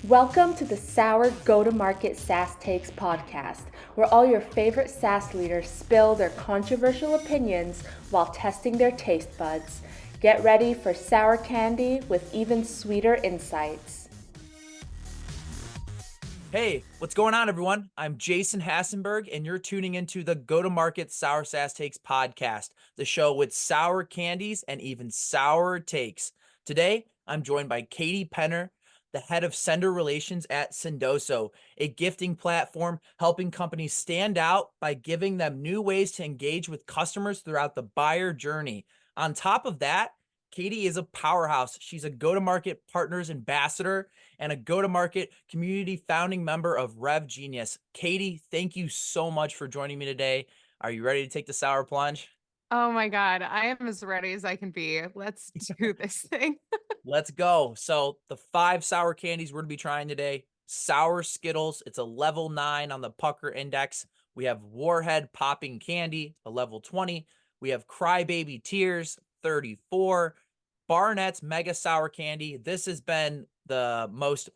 Welcome to the Sour Go-to-Market SaaS Takes podcast, where all your favorite SaaS leaders spill their controversial opinions while testing their taste buds. Get ready for sour candy with even sweeter insights. Hey, what's going on, everyone? I'm Jason Hassenberg, and you're tuning into the Go-to-Market Sour SaaS Takes podcast, the show with sour candies and even sour takes. Today, I'm joined by Katie Penner, the head of sender relations at Sendoso, a gifting platform helping companies stand out by giving them new ways to engage with customers throughout the buyer journey. On top of that, Katie is a powerhouse. She's a go-to-market partners ambassador and a go-to-market community founding member of Rev Genius. Katie, thank you so much for joining me today. Are you ready to take the sour plunge? Oh my God, I am as ready as I can be. Let's do this thing. Let's go. So the 5 sour candies we're going to be trying today: sour Skittles. It's a level 9 on the Pucker Index. We have Warhead Popping Candy, a level 20. We have Crybaby Tears, 34. Barnett's Mega Sour Candy. This has been the most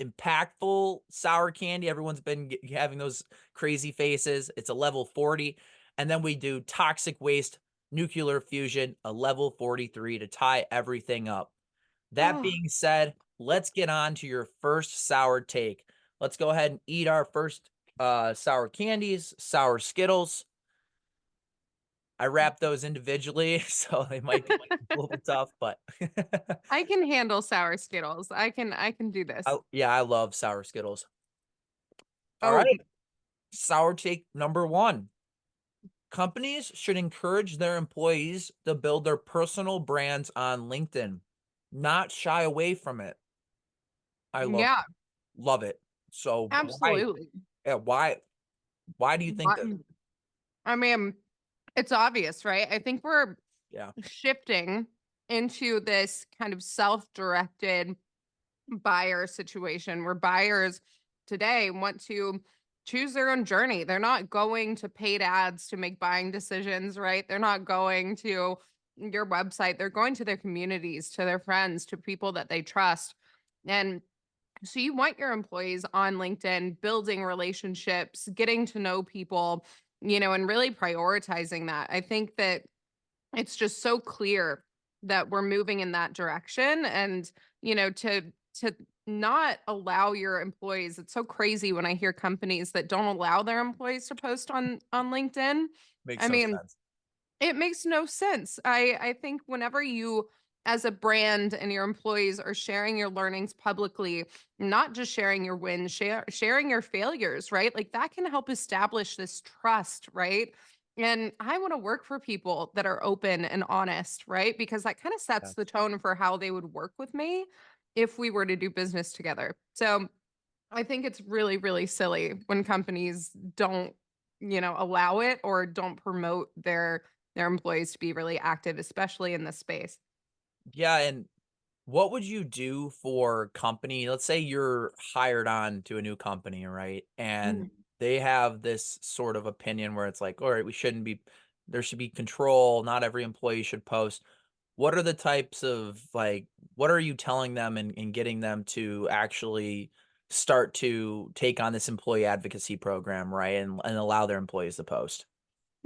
impactful sour candy. Everyone's been having those crazy faces. It's a level 40. And then we do Toxic Waste Nuclear Fusion, a level 43 to tie everything up. That Oh, being said, let's get on to your first sour take. Let's go ahead and eat our first sour candies, sour Skittles. I wrap those individually, so they might be a little bit tough, but I can handle sour Skittles. I can do this. yeah, I love sour Skittles. All Oh, right, sour take number 1. Companies should encourage their employees to build their personal brands on LinkedIn, not shy away from it. I yeah, love it. So absolutely. yeah, why do you think I that? I mean, it's obvious, right? I think we're Yeah, shifting into this kind of self-directed buyer situation where buyers today want to choose their own journey. They're not going to paid ads to make buying decisions, right? They're not going to your website. They're going to their communities, to their friends, to people that they trust. And so you want your employees on LinkedIn building relationships, getting to know people, and really prioritizing that. I think that it's just so clear that we're moving in that direction and, to not allow your employees. It's so crazy when I hear companies that don't allow their employees to post on LinkedIn. makes I no mean, sense. it makes no sense. I think whenever you as a brand and your employees are sharing your learnings publicly, not just sharing your wins, sharing your failures, right? Like that can help establish this trust, right? And I want to work for people that are open and honest, right? Because that kind of sets the Yes. tone for how they would work with me if we were to do business together. So I think it's really, really silly when companies don't, allow it or don't promote their employees to be really active, especially in this space. Yeah, and what would you do for company? Let's say you're hired on to a new company, right? And Mm. they have this sort of opinion where it's like, all right, we shouldn't be, there should be control. Not every employee should post. What are the types of like, what are you telling them and getting them to actually start to take on this employee advocacy program, right? And allow their employees to post.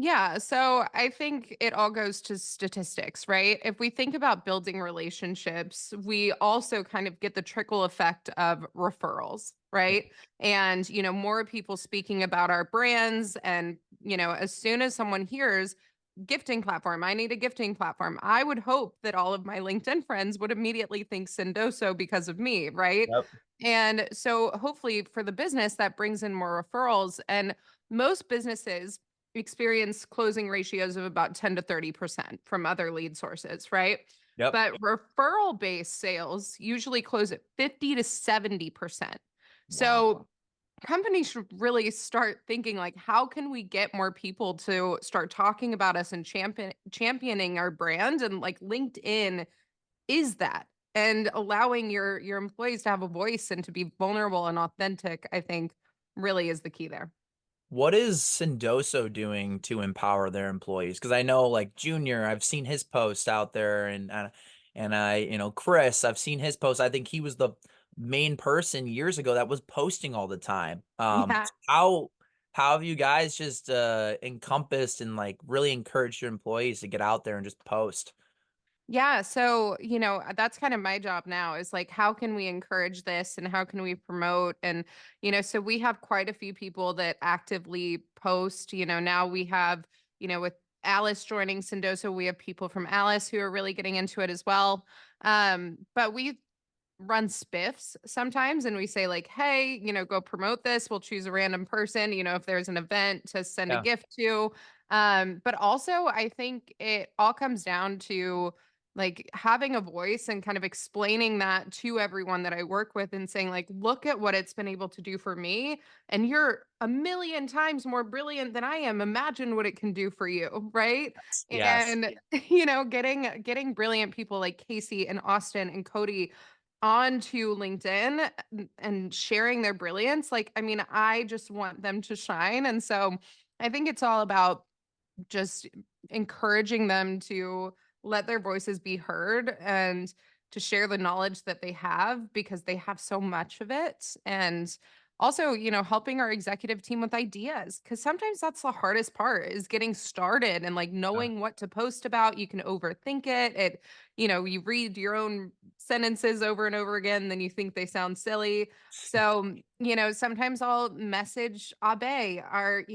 Yeah, so I think it all goes to statistics, right? If we think about building relationships, we also kind of get the trickle effect of referrals, Yeah. right? And, more people speaking about our brands. And, as soon as someone hears gifting platform, I need a gifting platform, I would hope that all of my LinkedIn friends would immediately think Sendoso because of me, right? Yep. And so hopefully for the business, that brings in more referrals. And most businesses experience closing ratios of about 10 to 30% from other lead sources, right? Yep. But referral based sales usually close at 50 to 70%. Wow. So companies should really start thinking like how can we get more people to start talking about us and championing our brand, and like LinkedIn is that, and allowing your employees to have a voice and to be vulnerable and authentic, I think really is the key there. What is Sendoso doing to empower their employees? Because I know, like Junior, I've seen his post out there, and Chris, I've seen his post. I think he was the main person years ago that was posting all the time. Yeah. How have you guys just encompassed and like really encouraged your employees to get out there and just post? Yeah, so, that's kind of my job now is like, how can we encourage this and how can we promote? And, so we have quite a few people that actively post. Now we have, with Alice joining Sendoso, we have people from Alice who are really getting into it as well. But we run spiffs sometimes and we say like, hey, go promote this. We'll choose a random person, if there's an event to send a Yeah. gift to. But also I think it all comes down to like having a voice and kind of explaining that to everyone that I work with and saying like, look at what it's been able to do for me. And you're a million times more brilliant than I am. Imagine what it can do for you. Right. Yes. And, getting brilliant people like Casey and Austin and Cody onto LinkedIn and sharing their brilliance. Like, I mean, I just want them to shine. And so I think it's all about just encouraging them to let their voices be heard and to share the knowledge that they have because they have so much of it. And also, helping our executive team with ideas because sometimes that's the hardest part is getting started and like Yeah. knowing what to post about. You can overthink it. You read your own sentences over and over again, then you think they sound silly. So, sometimes I'll message Abe or,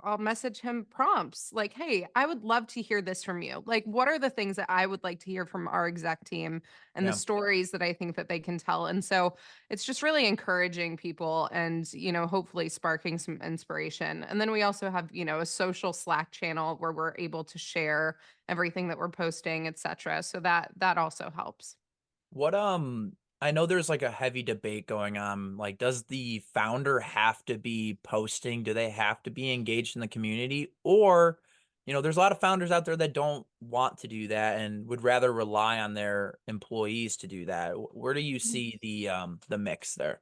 I'll message him prompts like, hey, I would love to hear this from you. Like, what are the things that I would like to hear from our exec team and the Yeah. stories that I think that they can tell? And so it's just really encouraging people and, hopefully sparking some inspiration. And then we also have, a social Slack channel where we're able to share everything that we're posting, etc. So that also helps. What I know there's like a heavy debate going on. Like, does the founder have to be posting? Do they have to be engaged in the community? Or, there's a lot of founders out there that don't want to do that and would rather rely on their employees to do that. Where do you see the mix there?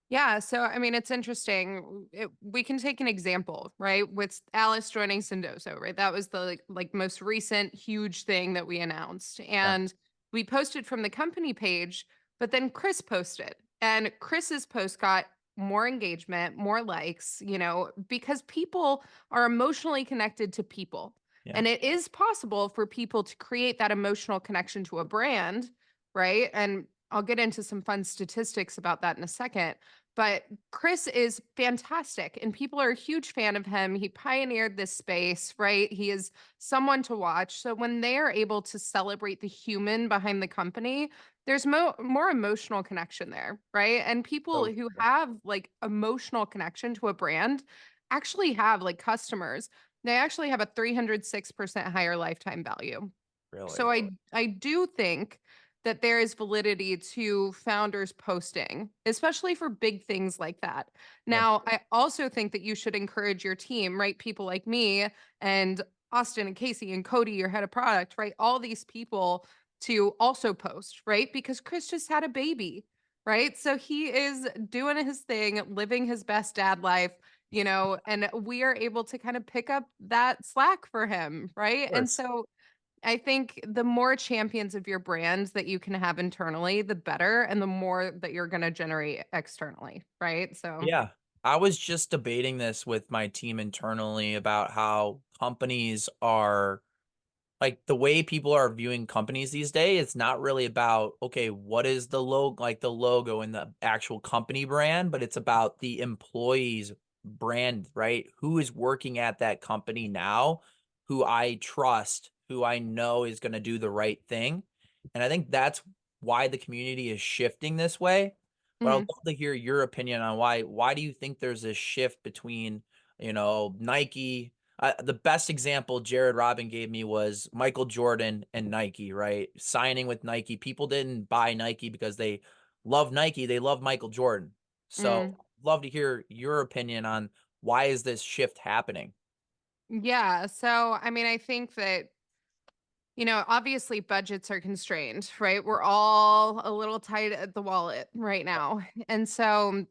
Yeah, so I mean, it's interesting. We can take an example, right? With Alice joining Sendoso, right? That was the like most recent huge thing that we announced, Yeah. and we posted from the company page. But then Chris posted, and Chris's post got more engagement, more likes, because people are emotionally connected to people, Yeah. and it is possible for people to create that emotional connection to a brand, right? And I'll get into some fun statistics about that in a second, but Chris is fantastic and people are a huge fan of him. He pioneered this space, right? He is someone to watch. So when they are able to celebrate the human behind the company, there's more emotional connection there, right? And people So who have like emotional connection to a brand actually have like customers. They actually have a 306% higher lifetime value. So really. I do think that there is validity to founders posting, especially for big things like that. Yeah. Now, I also think that you should encourage your team, right? People like me and Austin and Casey and Cody, your head of product, right? All these people to also post, right? Because Chris just had a baby, right? So he is doing his thing, living his best dad life, and we are able to kind of pick up that slack for him, right? Of And course. so I think the more champions of your brand that you can have internally, the better, and the more that you're going to generate externally, right? So, Yeah. I was just debating this with my team internally about how companies are like the way people are viewing companies these days. It's not really about, okay, what is the logo, like the logo and the actual company brand, but it's about the employees brand, right? Who is working at that company now, who I trust, who I know is going to do the right thing. And I think that's why the community is shifting this way. But I'd mhm, love to hear your opinion on why do you think there's this shift between, Nike, the best example Jared Robin gave me was Michael Jordan and Nike, right? Signing with Nike. People didn't buy Nike because they love Nike, they love Michael Jordan. So, mm. love to hear your opinion on why is this shift happening? Yeah. So, I mean, I think that, obviously budgets are constrained, right? We're all a little tight at the wallet right now. And so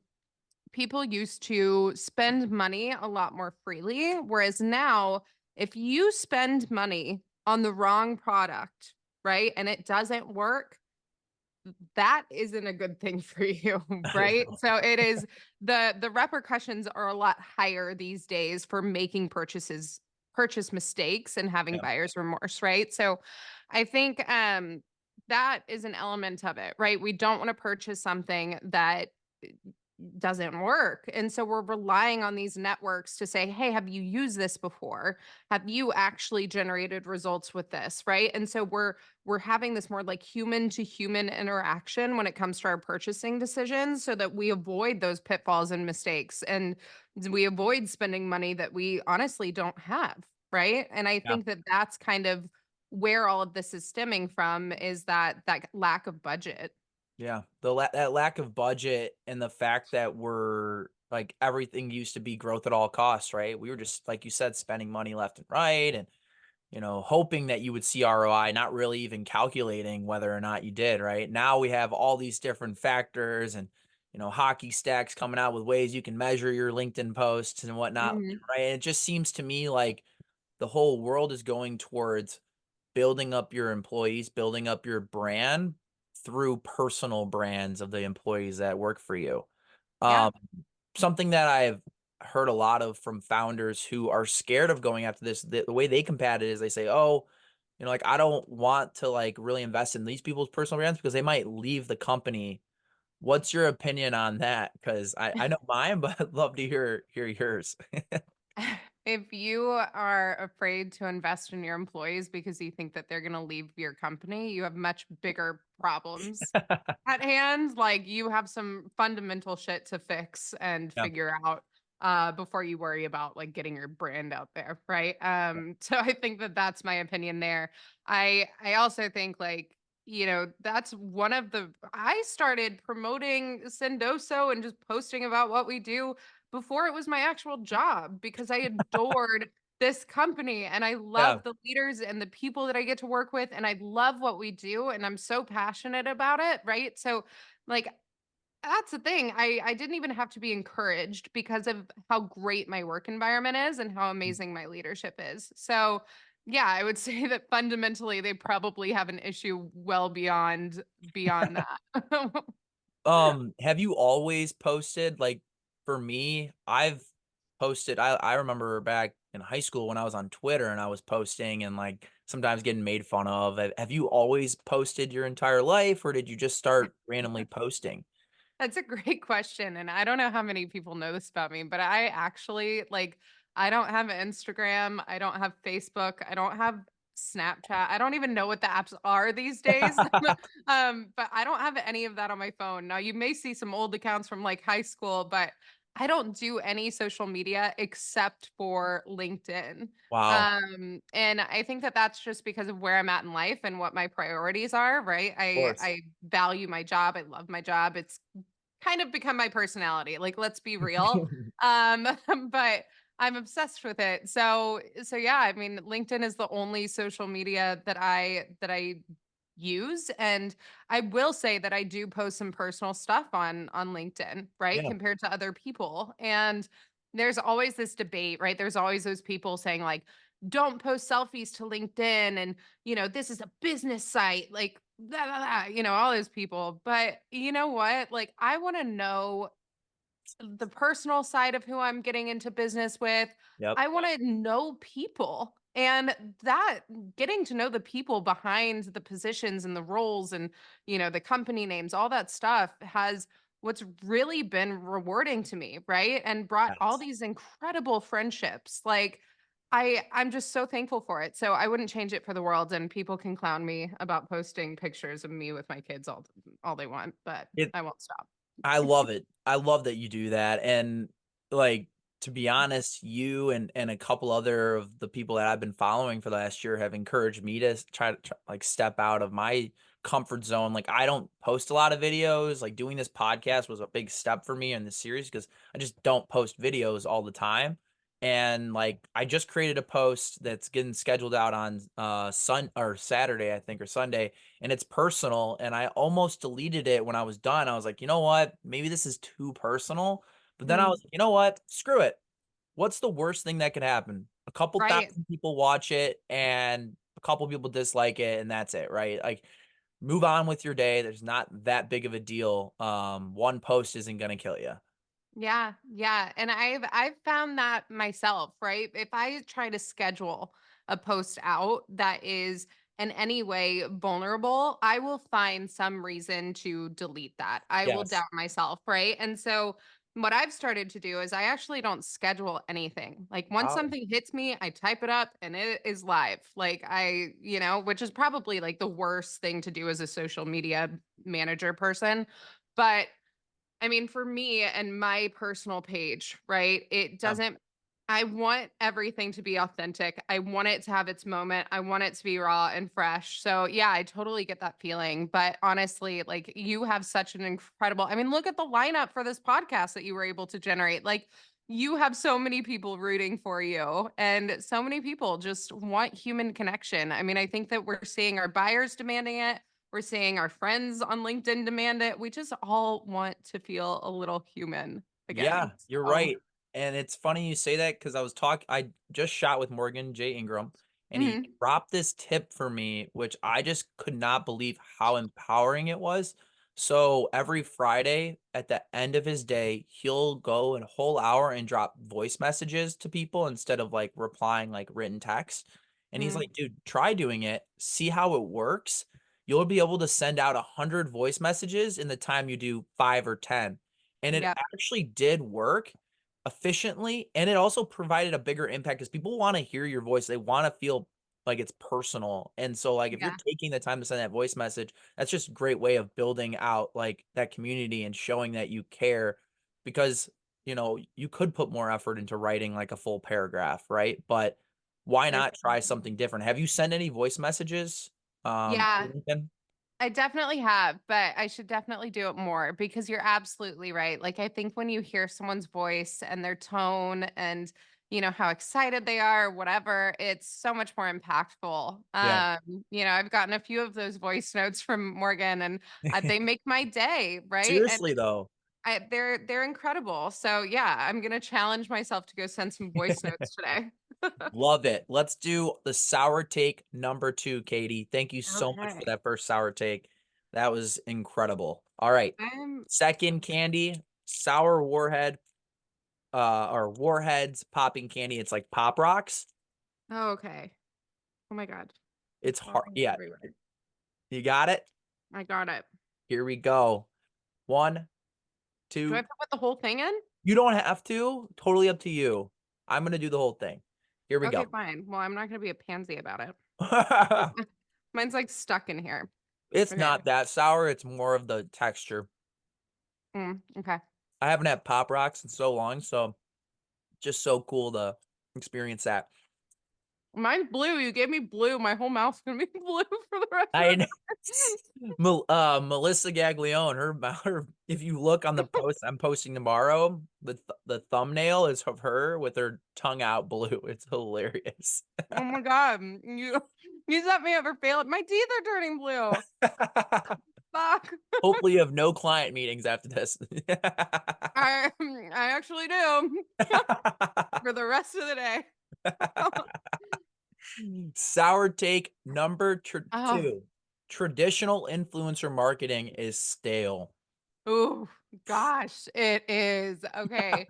people used to spend money a lot more freely, whereas now, if you spend money on the wrong product, right, and it doesn't work, that isn't a good thing for you, right? So it is the repercussions are a lot higher these days for making purchase mistakes and having Yeah. buyer's remorse, right? So I think that is an element of it, right? We don't want to purchase something that doesn't work. And so we're relying on these networks to say, "Hey, have you used this before? Have you actually generated results with this?" Right? And so we're having this more like human to human interaction when it comes to our purchasing decisions so that we avoid those pitfalls and mistakes and we avoid spending money that we honestly don't have, right? And I Yeah. think that that's kind of where all of this is stemming from is that lack of budget. Yeah. That lack of budget and the fact that we're like everything used to be growth at all costs, right? We were just like you said, spending money left and right and hoping that you would see ROI, not really even calculating whether or not you did, right? Now we have all these different factors and, hockey stacks coming out with ways you can measure your LinkedIn posts and whatnot, Mhm. right? And it just seems to me like the whole world is going towards building up your employees, building up your brand through personal brands of the employees that work for you. Yeah. Um, Something that I've heard a lot of from founders who are scared of going after this, the way they combat it is they say, "Oh, like I don't want to like really invest in these people's personal brands because they might leave the company." What's your opinion on that? Because I know mine, but I'd love to hear yours. If you are afraid to invest in your employees because you think that they're going to leave your company, you have much bigger problems at hand. Like you have some fundamental shit to fix and Yeah. figure out before you worry about like getting your brand out there, right? So I think that that's my opinion there. I also think like that's one of the I started promoting Sendoso and just posting about what we do before it was my actual job because I adored this company and I Yeah. love the leaders and the people that I get to work with and I love what we do and I'm so passionate about it, right? So like that's the thing. I didn't even have to be encouraged because of how great my work environment is and how amazing my leadership is. So yeah, I would say that fundamentally they probably have an issue well beyond that. Have you always posted like for me, I've posted I remember back in high school when I was on Twitter and I was posting and like sometimes getting made fun of. Have you always posted your entire life or did you just start randomly posting? That's a great question, and I don't know how many people know this about me, but I actually I don't have Instagram, I don't have Facebook, I don't have Snapchat. I don't even know what the apps are these days. But I don't have any of that on my phone. Now, you may see some old accounts from like high school, but I don't do any social media except for LinkedIn. Wow. Of And I think that that's just because of where I'm at in life and what my priorities are, right? course. I value my job. I love my job. It's kind of become my personality. Like, let's be real. Um, but I'm obsessed with it. So yeah, I mean, LinkedIn is the only social media that I use. And I will say that I do post some personal stuff on LinkedIn, right? Yeah. Compared to other people. And there's always this debate, right? There's always those people saying, like, don't post selfies to LinkedIn and this is a business site, like blah, blah, blah, all those people. But you know what? Like, I want to know the personal side of who I'm getting into business with. Yep. I want to know people. And that getting to know the people behind the positions and the roles and the company names, all that stuff has what's really been rewarding to me, right? And brought all Yes. these incredible friendships. Like I'm just so thankful for it. So I wouldn't change it for the world and people can clown me about posting pictures of me with my kids all they want, but It I won't stop. I love it. I love that you do that. And like to be honest, you and a couple other of the people that I've been following for the last year have encouraged me to like step out of my comfort zone. Like I don't post a lot of videos. Like doing this podcast was a big step for me in this series because I just don't post videos all the time. And like I just created a post that's getting scheduled out on Saturday, I think, or Sunday, and it's personal, and I almost deleted it when I was done. I was like, "You know what? Maybe this is too personal." But then I Mm, was like, "You know what? Screw it. What's the worst thing that could happen? A couple right. thousand people watch it and a couple people dislike it and that's it, right?" Like move on with your day. There's not that big of a deal. One post isn't going to kill you. Yeah, yeah. And I've found that myself, right? If I try to schedule a post out that is in any way vulnerable, I will find some reason to delete that. I will Yes. doubt myself, right? And so what I've started to do is I actually don't schedule anything. Like once Oh, something hits me, I type it up and it is live. Like which is probably like the worst thing to do as a social media manager person. But I mean, for me and my personal page, right? It yeah. doesn't, I want everything to be authentic. I want it to have its moment. I want it to be raw and fresh. So, yeah, I totally get that feeling. But honestly, like you have such an incredible, I mean, look at the lineup for this podcast that you were able to generate. Like, you have so many people rooting for you, and so many people just want human connection. I mean, I think that we're seeing our buyers demanding it. We're seeing our friends on LinkedIn demand it. We just all want to feel a little human Yeah, again. you're So, right. And it's funny you say that because I just shot with Morgan J. Ingram, and he mhm, dropped this tip for me, which I just could not believe how empowering it was. So every Friday at the end of his day, he'll go a whole hour and drop voice messages to people instead of like replying like written text. And he's mhm, like, dude, try doing it, see how it works. You'll be able to send out 100 voice messages in the time you do 5 or 10. And it yep, actually did work efficiently, and it also provided a bigger impact because people want to hear your voice. They want to feel like it's personal. And so like if you're yeah, taking the time to send that voice message, that's just a great way of building out like that community and showing that you care, because you could put more effort into writing like a full paragraph, right? But why there's not try something different? Have you sent any voice messages yeah, through LinkedIn? I definitely have, but I should definitely do it more because you're absolutely right. Like I think when you hear someone's voice and their tone and how excited they are, whatever, it's so much more impactful. Yeah. I've gotten a few of those voice notes from Morgan and they make my day, right? And Seriously though. they're incredible. So yeah, I'm gonna challenge myself to go send some voice notes today. Love it. Let's do the sour take number 2, Katie. Thank you so much for Okay. that first sour take. That was incredible. All right. I'm Second candy, sour warhead, or warheads popping candy. It's like Pop Rocks. oh, okay. Oh my God. It's It's hard. falling Yeah, everywhere. you got it. I got it. Here we go. One, Do I two. put the whole thing in? You don't have to. Totally up to you. I'm gonna do the whole thing. Here we Okay, go. fine. Well, I'm not gonna be a pansy about it. Oh, mine's like stuck in here. It's Okay. not that sour. It's more of the texture. Okay. I haven't had Pop Rocks in so long, so just so cool to experience that. Mine's blue. You gave me blue. My whole mouth's gonna be blue for the rest of I know. the Melissa Gaglione, her, if you look on the post I'm posting tomorrow, the thumbnail is of her with her tongue out blue. It's hilarious. day. Oh my God. You set me up for fail. My teeth are turning blue. Fuck. Hopefully you have no client meetings after this. I actually do for the rest of the day. Sour take number Oh, 2. Traditional influencer marketing is stale. oh gosh, it is. Okay.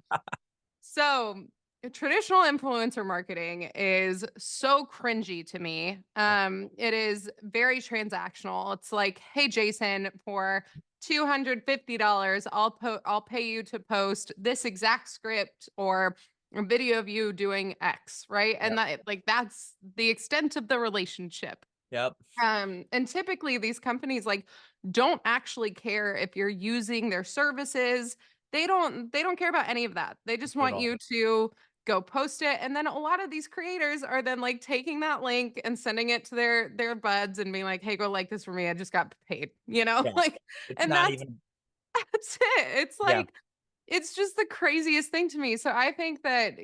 So, traditional influencer marketing is so cringy to me. It is very transactional. It's like, "Hey Jason, for $250, I'll pay you to post this exact script or a video of you doing X," right? And Yep. that's the extent of the relationship. Yep. And typically these companies like don't actually care if you're using their services. They don't care about any of that. They just Not at want all. you to go post it. And then a lot of these creators are then like taking that link and sending it to their buds and being like, hey, go like this for me. I just got paid, Yeah. like, It's and not that's even. that's it. It's Yeah. like it's just the craziest thing to me. So I think that,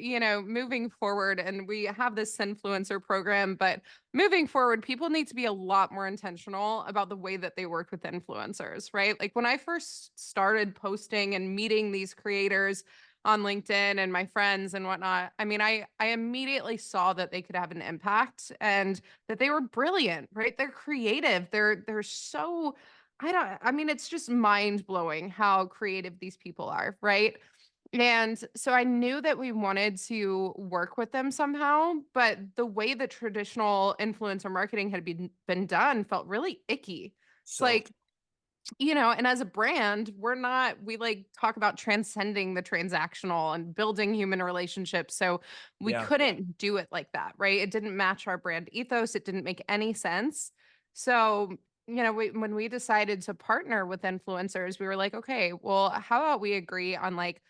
moving forward, and we have this influencer program, but moving forward, people need to be a lot more intentional about the way that they work with influencers, right? Like when I first started posting and meeting these creators, on LinkedIn and my friends and whatnot. I mean, I immediately saw that they could have an impact and that they were brilliant, right? They're creative. They're so I mean, it's just mind-blowing how creative these people are, right? And so I knew that we wanted to work with them somehow, but the way that traditional influencer marketing had been done felt really icky. It's So like, and as a brand, we like talk about transcending the transactional and building human relationships. So we yeah, couldn't do it like that, right? It didn't match our brand ethos. It didn't make any sense. So, when we decided to partner with influencers, we were like, okay, well, how about we agree on like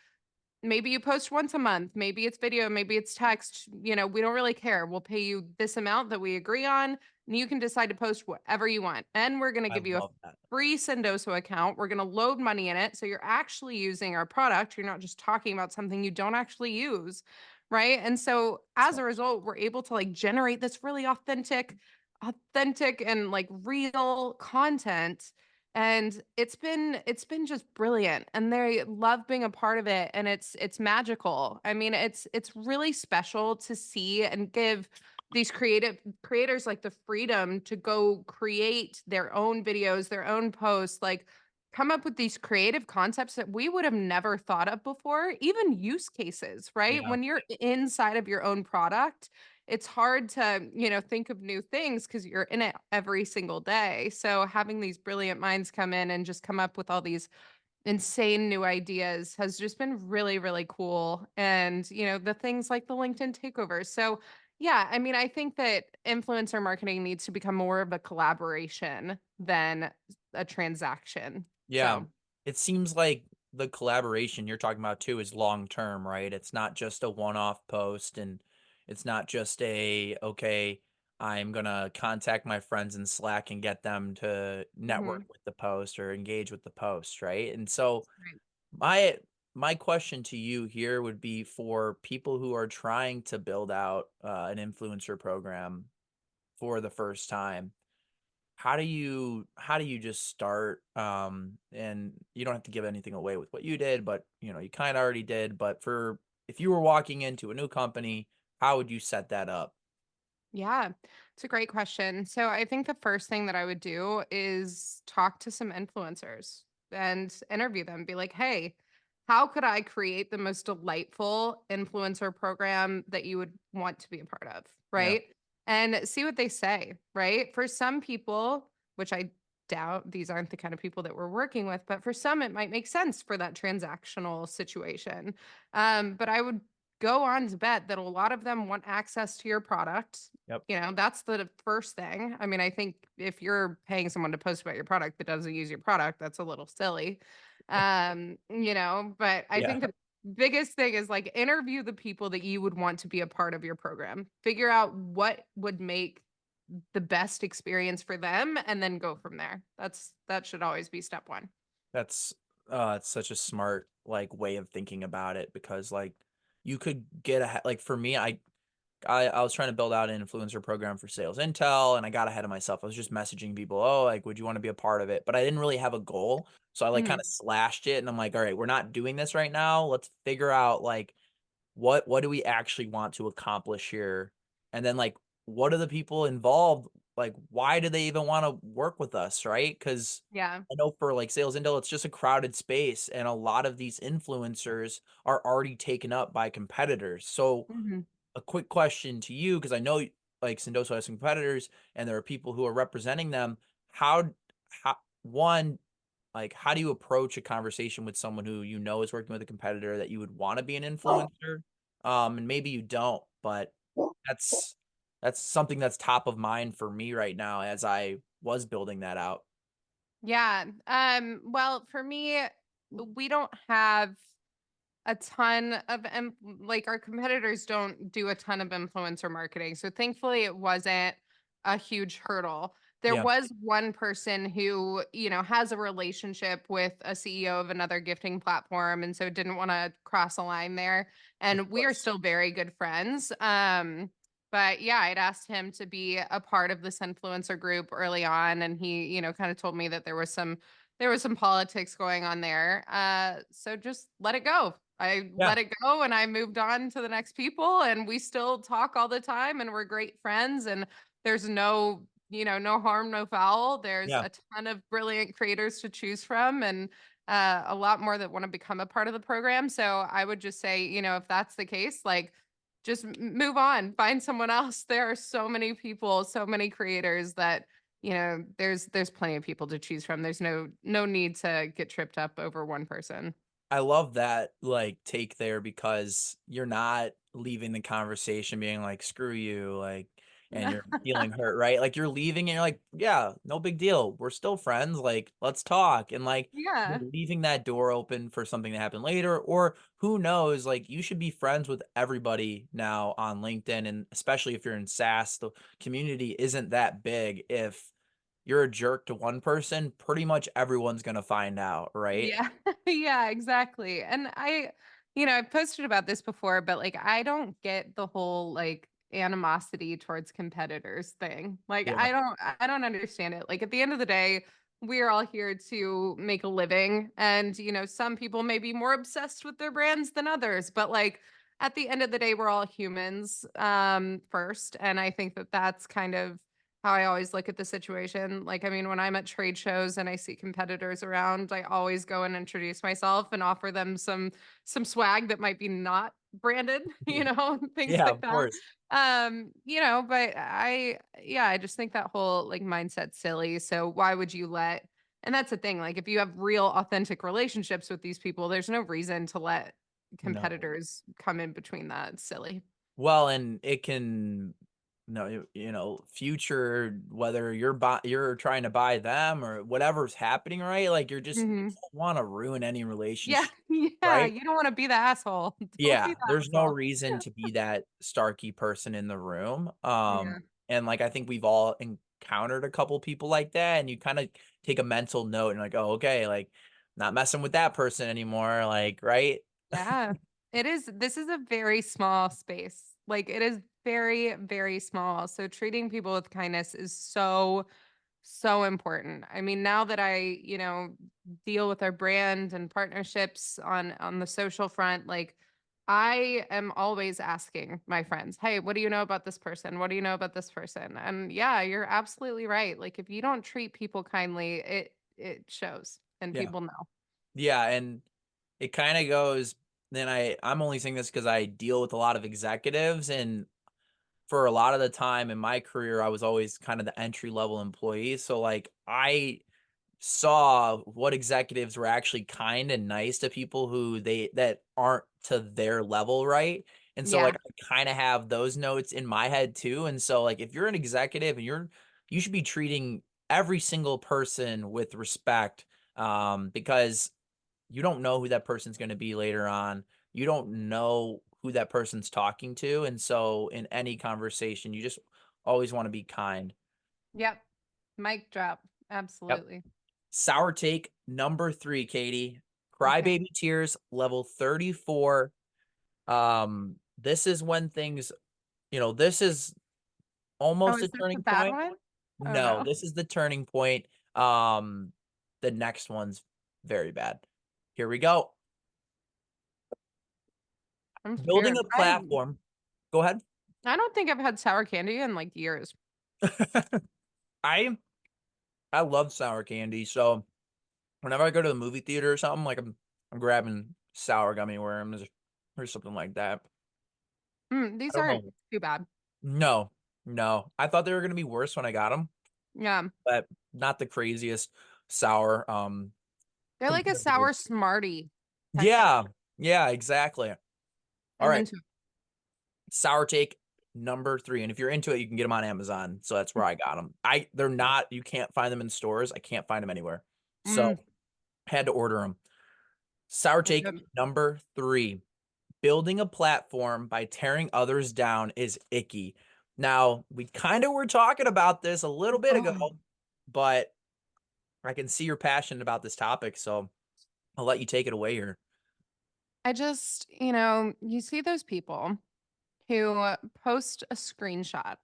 maybe you post once a month, maybe it's video, maybe it's text, we don't really care. We'll pay you this amount that we agree on, and you can decide to post whatever you want. And we're going to I give you a love that. free Sendoso account. We're going to load money in it. So you're actually using our product. You're not just talking about something you don't actually use. Right. And so as So a result, we're able to like generate this really authentic and like real content, and it's been just brilliant, and they love being a part of it, and it's magical. I mean, it's really special to see and give these creative creators like the freedom to go create their own videos, their own posts, like come up with these creative concepts that we would have never thought of before, even use cases, right? yeah, When you're inside of your own product, it's hard to, think of new things because you're in it every single day. So having these brilliant minds come in and just come up with all these insane new ideas has just been really, really cool. And, the things like the LinkedIn takeovers. So yeah, I mean, I think that influencer marketing needs to become more of a collaboration than a transaction. yeah. So It seems like the collaboration you're talking about too is long term, right? It's not just a one-off post, and it's not just okay, I'm gonna contact my friends in Slack and get them to network mhm, with the post or engage with the post, right? And so right. my my question to you here would be for people who are trying to build out an influencer program for the first time. How do you just start, and you don't have to give anything away with what you did, but you kind of already did, but for if you were walking into a new company, how would you set that up? Yeah, it's a great question. So I think the first thing that I would do is talk to some influencers and interview them. Be like, hey, how could I create the most delightful influencer program that you would want to be a part of? Yeah, Right. And see what they say. Right. For some people, which I doubt these aren't the kind of people that we're working with, but for some, it might make sense for that transactional situation. But I would go on to bet that a lot of them want access to your product. yep, That's the first thing. I mean, I think if you're paying someone to post about your product that doesn't use your product, that's a little silly. But I yeah, think the biggest thing is like interview the people that you would want to be a part of your program. Figure out what would make the best experience for them and then go from there. That should always be step 1. that's it's such a smart like way of thinking about it, because like you could get ahead. Like for me, I was trying to build out an influencer program for sales intel, and I got ahead of myself. I was just messaging people, oh, like, would you want to be a part of it? But I didn't really have a goal. So I like kind Mhm. of slashed it, and I'm like, all right, we're not doing this right now. Let's figure out like what do we actually want to accomplish here? And then like what are the people involved? Like why do they even want to work with us, right? Because Yeah. I know for like sales intel, it's just a crowded space, and a lot of these influencers are already taken up by competitors. So Mhm. a quick question to you, because I know like Sendoso has some competitors and there are people who are representing them. How one, like how do you approach a conversation with someone who is working with a competitor that you would want to be an influencer? And maybe you don't, but that's that's something that's top of mind for me right now as I was building that out. Yeah. Well, for me, we don't have a ton of like our competitors don't do a ton of influencer marketing. So thankfully it wasn't a huge hurdle. There Yeah, was one person who, has a relationship with a CEO of another gifting platform and so didn't want to cross a line there. of And we are course. still very good friends. But yeah, I'd asked him to be a part of this influencer group early on, and he, kind of told me that there was some politics going on there. So just let it go. I Yeah. let it go and I moved on to the next people, and we still talk all the time and we're great friends, and there's no, no harm, no foul. There's Yeah. a ton of brilliant creators to choose from, and a lot more that want to become a part of the program. So I would just say, if that's the case, like just move on, find someone else. There are so many people, so many creators that there's plenty of people to choose from. There's no need to get tripped up over one person. I love that like take there because you're not leaving the conversation being like, screw you, like, and you're feeling hurt, right? Like you're leaving and you're like, yeah, no big deal. We're still friends. Like, let's talk. And like you're Yeah. leaving that door open for something to happen later. Or who knows, like you should be friends with everybody now on LinkedIn. And especially if you're in SaaS, the community isn't that big. If you're a jerk to one person, pretty much everyone's gonna find out, right? Yeah. Yeah, exactly. And I've posted about this before, but like I don't get the whole like animosity towards competitors thing. Like Yeah. I don't understand it. Like at the end of the day, we're all here to make a living, and some people may be more obsessed with their brands than others, but like at the end of the day, we're all humans first, and I think that that's kind of how I always look at the situation. Like, I mean, when I'm at trade shows and I see competitors around, I always go and introduce myself and offer them some swag that might be not branded, things Yeah, like of that. course. But I just think that whole like mindset's silly. So why would you let, and that's the thing, like if you have real authentic relationships with these people, there's no reason to let No. competitors come in between that. It's silly. Well, and it can no, future whether you're trying to buy them or whatever's happening, right? Like you're just you Mhm. don't want to ruin any Yeah, relationship, yeah, right? you don't wanna be the asshole. Don't be Yeah, the there's no asshole. reason to be that snarky person in the room. Yeah. And like I think we've all encountered a couple people like that, and you kind of take a mental note and like, oh, okay, like not messing with that person anymore, like, right? Yeah. This is a very small space. Like, it is very, very small, so treating people with kindness is so, so important. I mean, now that I, deal with our brand and partnerships on the social front, like, I am always asking my friends, "Hey, what do you know about this person? What do you know about this person?" And yeah, you're absolutely right. Like, if you don't treat people kindly, it shows and Yeah. people know. Yeah, and it kind of goes then I'm only saying this because I deal with a lot of executives, and for a lot of the time in my career I was always kind of the entry level employee. So like I saw what executives were actually kind and nice to people who they that aren't to their level, right? And so like Yeah. I kind of have those notes in my head too. And so like if you're an executive and you should be treating every single person with respect, because you don't know who that person's going to be later on. You don't know who that person's talking to. And so in any conversation, you just always want to be kind. Yep. Mic drop. Yep. Absolutely. Sour take number 3, Katie. Okay. Crybaby tears level 34. This is when things, this is Oh, almost a is this the turning bad point. one? Oh, No, no. this is the turning point. Um, the next one's very bad. Here we go. I'm Building scared. a platform. Go ahead. I don't think I've had sour candy in like years. I I love sour candy, so whenever I go to the movie theater or something, like I'm grabbing sour gummy worms or something like that. I These don't aren't know. too bad. No, no. I thought they were gonna be worse when I got them, Yeah. but not the craziest sour, They're like a compared to sour Smartie texture. yeah, yeah, exactly. All I'm right, into sour take number 3, and if you're into it, you can get them on Amazon, so that's where I got them. They're not you can't find them in stores, I can't find them anywhere, it. so had to order them. Sour They're take good. number 3. Building a platform by tearing others down is icky. Now, we kind of were talking about this a little bit ago, Oh, but I can see you're passionate about this topic, so I'll let you take it away here. I just, you see those people who post a screenshot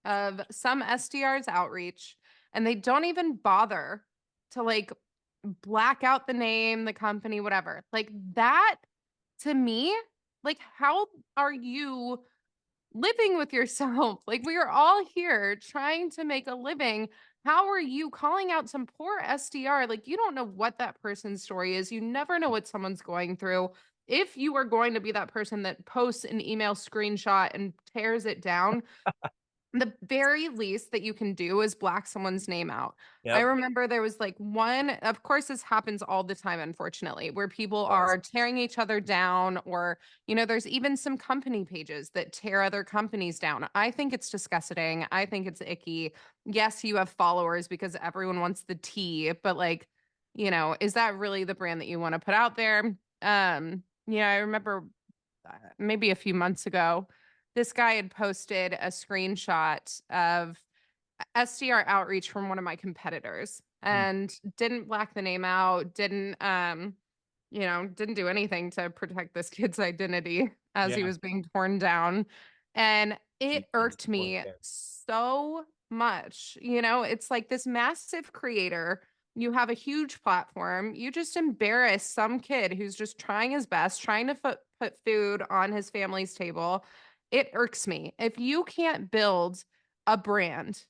of some SDR's outreach, and they don't even bother to like black out the name, the company, whatever. Like that to me, like, how are you living with yourself? Like, we are all here trying to make a living. How are you calling out some poor SDR? Like, you don't know what that person's story is. You never know what someone's going through. If you are going to be that person that posts an email screenshot and tears it down, the very least that you can do is black someone's name out. I Yep. remember there was like one, of course, this happens all the time, unfortunately, where people Yes. are tearing each other down, or, there's even some company pages that tear other companies down. I think it's disgusting. I think it's icky. Yes, you have followers because everyone wants the tea, but like, is that really the brand that you want to put out there? I remember maybe a few months ago, this guy had posted a screenshot of SDR outreach from one of my competitors Mm. and didn't black the name out, didn't do anything to protect this kid's identity as he Yeah. was being torn down. And it Deeply irked disappointed me there. so much. It's like this massive creator. You have a huge platform. You just embarrass some kid who's just trying his best, trying to put food on his family's table. It irks me. If you can't build a brand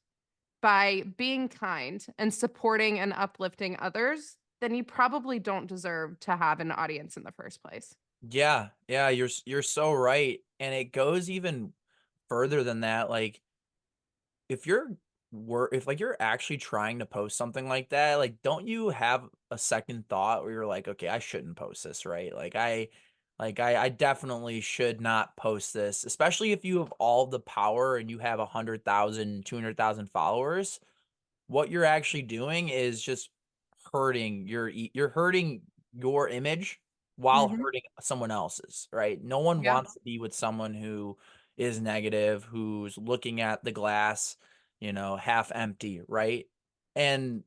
by being kind and supporting and uplifting others, then you probably don't deserve to have an audience in the first place. Yeah, yeah, you're so right, and it goes even further than that. Like, if if like you're actually trying to post something like that, like, don't you have a second thought where you're like, okay, I shouldn't post this, right? I definitely should not post this, especially if you have all the power and you have 100,000, 200,000 followers. What you're actually doing is just you're hurting your image while Mhm. hurting someone else's, right? No one Yeah. wants to be with someone who is negative, who's looking at the glass, half empty, right? And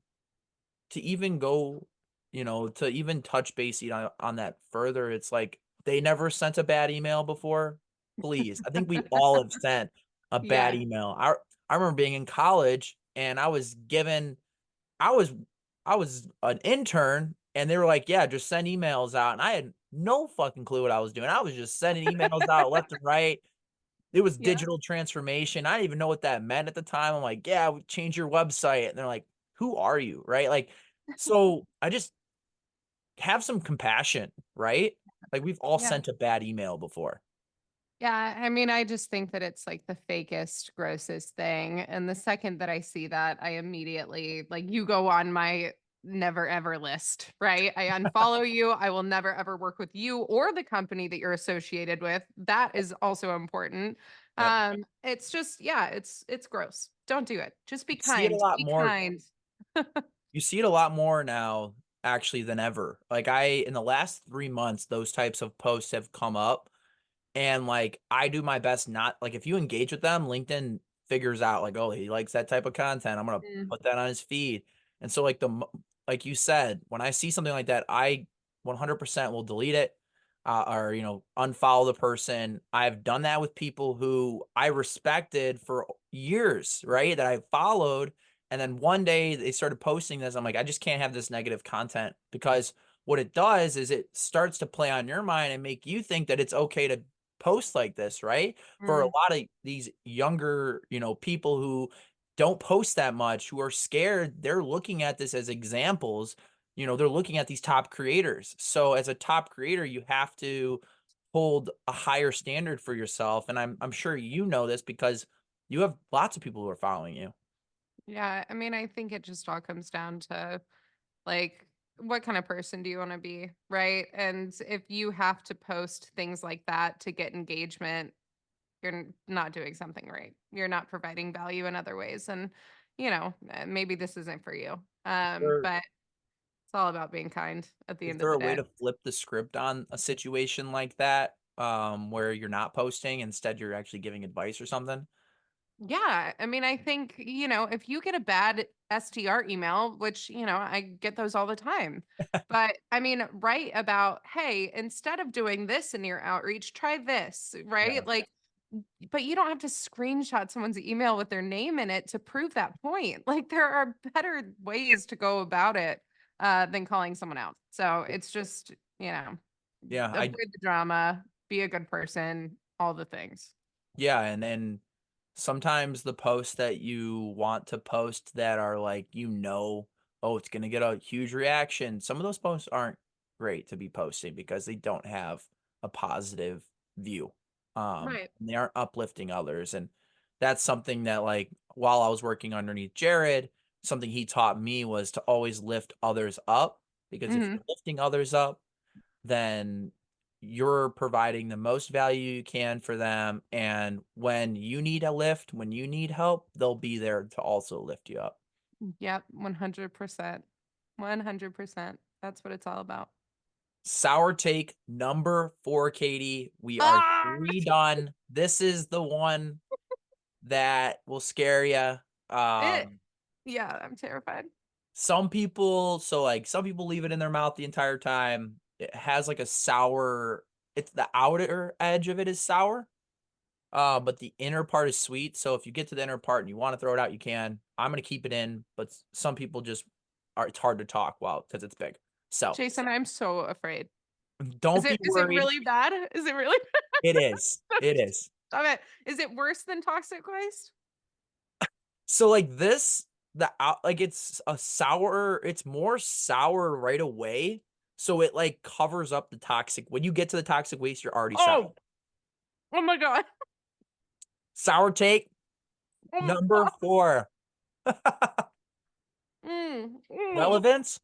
to even go, to even touch base, on that further, it's like they never sent a bad email before. Please. I think we all have sent a bad Yeah. email. I remember being in college and I was I was an intern and they were like, "Yeah, just send emails out." And I had no fucking clue what I was doing. I was just sending emails out left and right. It was Yeah. digital transformation. I didn't even know what that meant at the time. I'm like, "Yeah, we change your website." And they're like, "Who are you?" Right? Like, so I just have some compassion, right? Like we've all Yeah. sent a bad email before. Yeah, I mean, I just think that it's like the fakest, grossest thing. And the second that I see that, I immediately like you go on my never ever list, right? I unfollow you. I will never ever work with you or the company that you're associated with. That is also important. Yep. It's just, yeah, it's gross. Don't do it. Just be You see it a kind. lot Be more kind. You see it a lot more now actually than ever. Like in the last 3 months, those types of posts have come up and like I do my best not like if you engage with them, LinkedIn figures out like, oh, he likes that type of content. I'm gonna Mm, put that on his feed. And so like you said, when I see something like that, I 100% will delete it or unfollow the person. I've done that with people who I respected for years, right? That I followed and then one day they started posting this. I'm like, I just can't have this negative content because what it does is it starts to play on your mind and make you think that it's okay to post like this, right? For a mm. lot of these younger, people who don't post that much, who are scared, they're looking at this as examples. They're looking at these top creators. So as a top creator, you have to hold a higher standard for yourself. And I'm sure you know this because you have lots of people who are following you. Yeah, I mean, I think it just all comes down to like, what kind of person do you want to be? Right. And if you have to post things like that to get engagement, you're not doing something right. You're not providing value in other ways. And, maybe this isn't for you. Or But it's all about being kind at the is end of there the a way day. to flip the script on a situation like that, where you're not posting, instead you're actually giving advice or something? Yeah. I mean, I think, if you get a bad STR email, which, I get those all the time. But I mean, write about, hey, instead of doing this in your outreach, try this, Yeah. right? Like, but you don't have to screenshot someone's email with their name in it to prove that point. Like, there are better ways to go about it than calling someone out. So it's just, Yeah, Avoid the drama, be a good person, all the things. yeah, and then sometimes the posts that you want to post that are like, oh, it's gonna get a huge reaction. Some of those posts aren't great to be posting because they don't have a positive view. Right. And they aren't uplifting others. And that's something that, like, while I was working underneath Jared, something he taught me was to always lift others up, because if Hmm. you're lifting others up, then you're providing the most value you can for them. And when you need a lift, when you need help, they'll be there to also lift you up. Yep, 100%. 100%. That's what it's all about. Sour take number 4, Katie. We are Ah! 3 done. This is the one that will scare you. It, yeah, I'm terrified. Some people leave it in their mouth the entire time. It has like a sour, it's the outer edge of it is sour. But the inner part is sweet. So if you get to the inner part and you want to throw it out, you can. I'm gonna keep it in, but some people just are. It's hard to talk while because it's big. So Jason, I'm so afraid. Is don't be it worried. really bad? Is it really It is. It is. Stop it. Is it worse than toxic waste? So like this, like it's a sour. It's more sour right away. So it like covers up the toxic. When you get to the toxic waste, you're already sour. Oh, oh my God. Sour take Oh my number God. 4. Mm. Relevance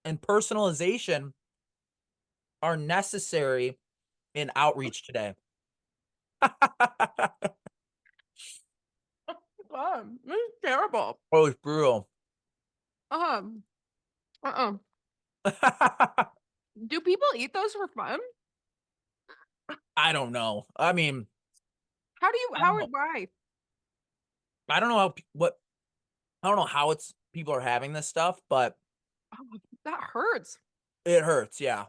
and personalization are necessary in outreach today. God, this is terrible. Oh, it's brutal. Um, uh-uh. Do people eat those for fun? I don't know. I mean, How do you, I don't how, know. why? I don't know how what I don't know how it's people are having this stuff, but Oh, that hurts. it hurts. Yeah.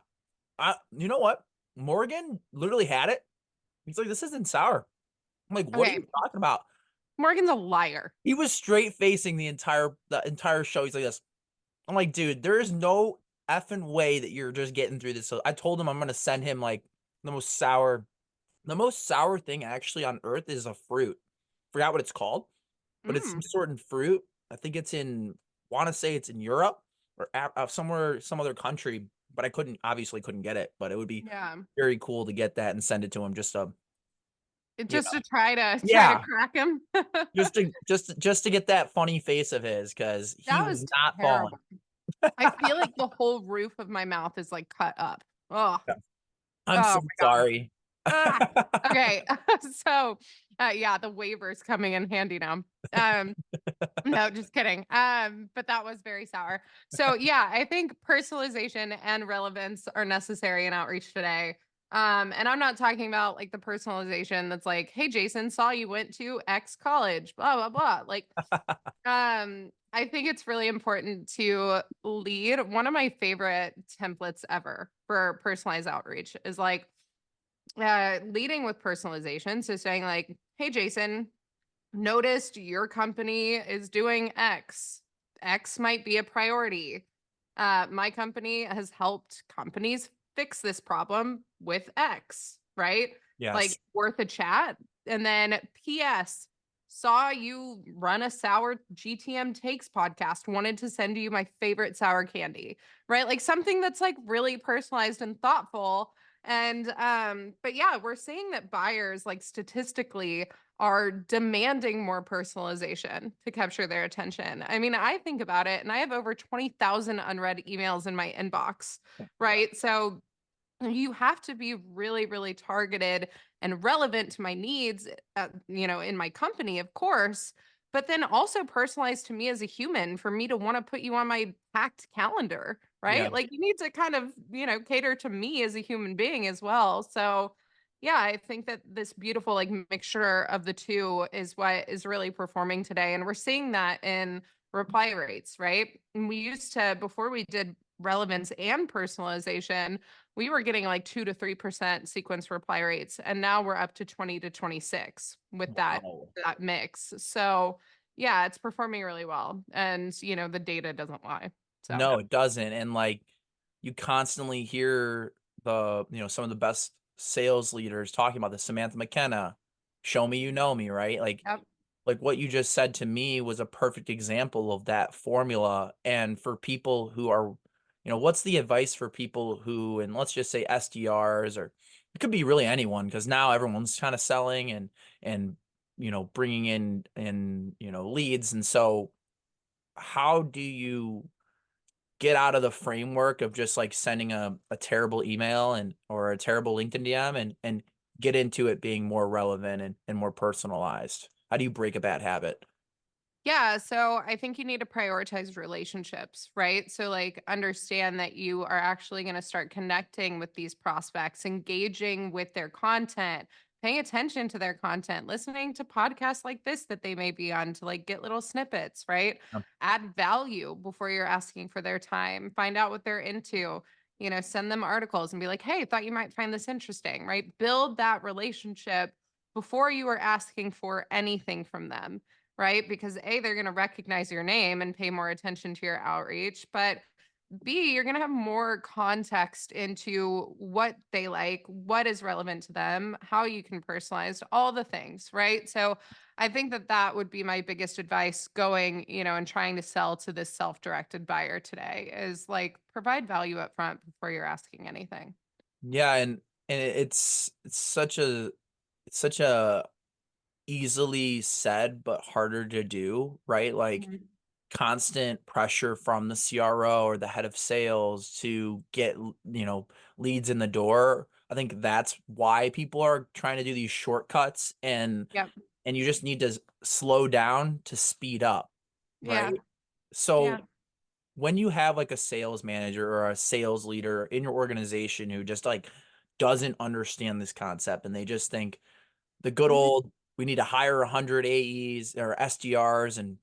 You know what? Morgan literally had it. He's like, this isn't sour. I'm like, what are Okay, you talking about? Morgan's a liar. He was straight facing the entire show. He's like this. I'm like, dude, there is no effing way that you're just getting through this. So I told him I'm gonna send him like the most sour. The most sour thing actually on earth is a fruit. Forgot what it's called, but it's some Mm, sort of fruit. I think it's in, want to say it's in Europe or somewhere, some other country, but I obviously couldn't get it. But it would be yeah. very cool to get that and send it to him. You Just know, to try to yeah, crack him. just to get that funny face of his, because he That was was not falling. terrible. I feel like the whole roof of my mouth is like cut up. Oh, Yeah. I'm oh so my God. sorry. Ah, okay. So, yeah, the waiver's coming in handy now. Um, no, just kidding. But that was very sour. So, yeah, I think personalization and relevance are necessary in outreach today. And I'm not talking about like the personalization that's like, hey, Jason, saw you went to X college, blah, blah, blah. Like, I think it's really important to lead. One of my favorite templates ever for personalized outreach is like leading with personalization. So saying like, hey, Jason, noticed your company is doing X. X might be a priority. My company has helped companies fix this problem with X, right? Yes. Like worth a chat. And then PS, saw you run a sour GTM takes podcast, wanted to send you my favorite sour candy, right? Like something that's like really personalized and thoughtful. And but yeah, we're seeing that buyers like statistically are demanding more personalization to capture their attention. I mean, I think about it and I have over 20,000 unread emails in my inbox, Yeah. right? So you have to be really, really targeted and relevant to my needs, in my company, of course, but then also personalized to me as a human for me to want to put you on my packed calendar, Yeah. right? Like you need to kind of, cater to me as a human being as well. So, yeah, I think that this beautiful like mixture of the two is what is really performing today. And we're seeing that in reply rates, right? And we used to, before we did relevance and personalization, we were getting like 2 to 3% sequence reply rates, and now we're up to 20 to 26 with that Wow. that mix. So yeah, it's performing really well, and the data doesn't lie. So No, it doesn't. And like, you constantly hear some of the best sales leaders talking about this. Samantha McKenna, show me you know me, right? Yep. Like what you just said to me was a perfect example of that formula. And for people who are, what's the advice for people who, and let's just say SDRs, or it could be really anyone, because now everyone's kind of selling and bringing in leads. And so how do you get out of the framework of just like sending a terrible email or a terrible LinkedIn DM and get into it being more relevant and more personalized? How do you break a bad habit? Yeah, so I think you need to prioritize relationships, right? So, like, understand that you are actually going to start connecting with these prospects, engaging with their content, paying attention to their content, listening to podcasts like this that they may be on to like get little snippets, right? Add value before you're asking for their time, find out what they're into, send them articles and be like, hey, thought you might find this interesting, right? Build that relationship before you are asking for anything from them, right? Because A, they're going to recognize your name and pay more attention to your outreach, but B, you're going to have more context into what they like, what is relevant to them, how you can personalize all the things, right? So I think that that would be my biggest advice going, and trying to sell to this self-directed buyer today is like provide value up front before you're asking anything. Yeah, and it's such a easily said but harder to do, right? Like Mhm. constant pressure from the CRO or the head of sales to get, leads in the door. I think that's why people are trying to do these shortcuts, Yep. and you just need to slow down to speed up, Yeah. right? So Yeah. when you have like a sales manager or a sales leader in your organization who just like doesn't understand this concept and they just think the good Mhm. old, we need to hire 100 AEs or SDRs, and